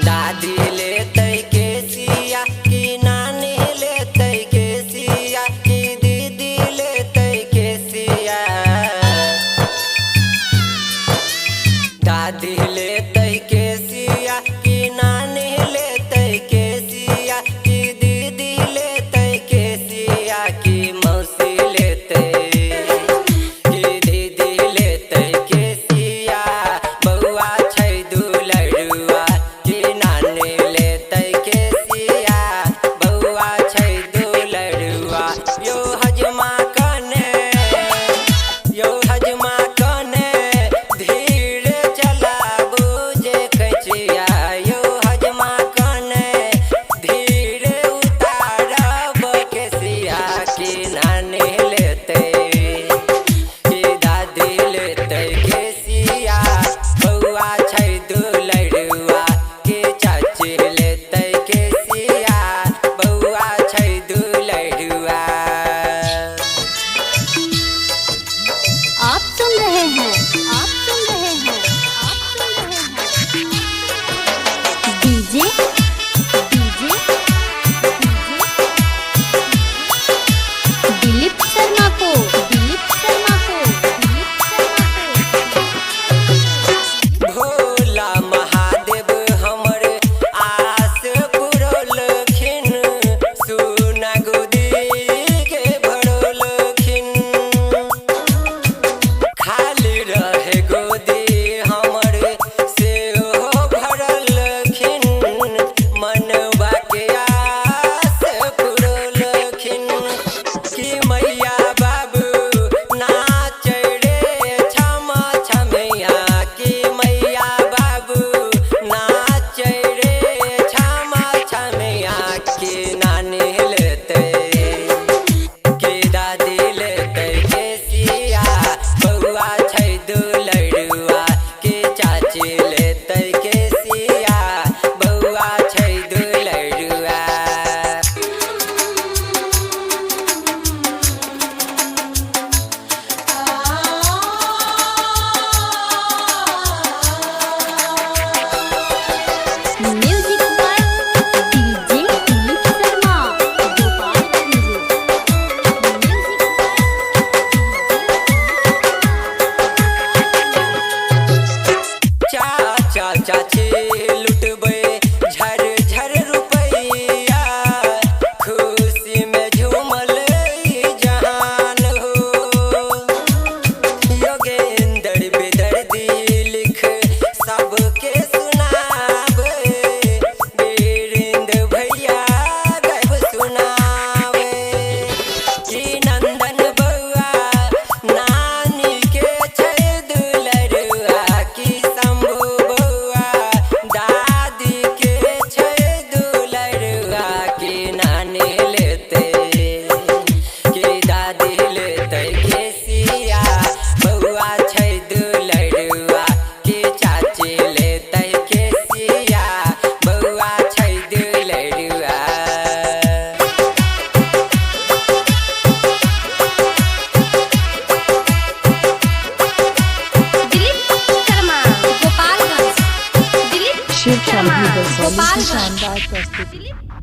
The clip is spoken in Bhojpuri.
दादी लेते के सिया की नानी लेते के सिया की दीदी लेते के सिया। दादी लेते के सिया की नानी लेते के सिया की दीदी लेते के सिया की मौसी लेते की दीदी लेते के सिया। बउआ छै दुलरुआ की नानी लेते के सिया। बउआ छै दुलरुआ यो हजमा कने यो हजमा कने धीरे चलाबू जे कचिया। यो हजमा कने धीरे उतारब के सिया की नानी लेते की दादी लेते के सिया। बउआ छै दुलरुआ की चाची लेते के सिया। बउआ छै दुलरुआ। आप सुन रहे हैं आप सुन रहे हैं आप सुन रहे हैं डीजे दिलीप शर्मा को दिलीप शर्मा को दिलीप शर्मा को। भोला महादेव हमर आस पुरलखिन। सोना गोदी के भरलखिन। खाली रहे गोदी हमर सेहो भरलखिन। मनवा के आस पुरलखिन कि मैया बाबू नाचै रे छम छमैया। कि मैया बाबू नाचै रे छम छमैया। कि नानी लेते कि दादी लेते के सिया। बउआ छै दुलरुआ कि चाची लेते के सिया। बउआ छै दुलरुआ। म्यूजिक पर डीजे दिलीप शर्मा गोपालगंज। चाचा चाची लुटबे झर झर रुपैया। खुशी में झूमल ई जहान हो। योगेंद्र बेदर्दी लिख सबके सुनावे। वीरेंद्र भैया गब सुनावे। कि नंदन बउआ नानी के छै दुलरुआ। कि शंभू बउआ दादी के छै दुलरुआ। कि नानी लेते कि दादी लेते के सिया। बउआ छै दुलरुआ कि चाची लेते के सिया। बउआ छै दुलरुआ। दिलीप शर्मा गोपालगंज। दिलीप शिव शर्मा शंभू दसौली की गोपालगंज। शानदार प्रस्तुति।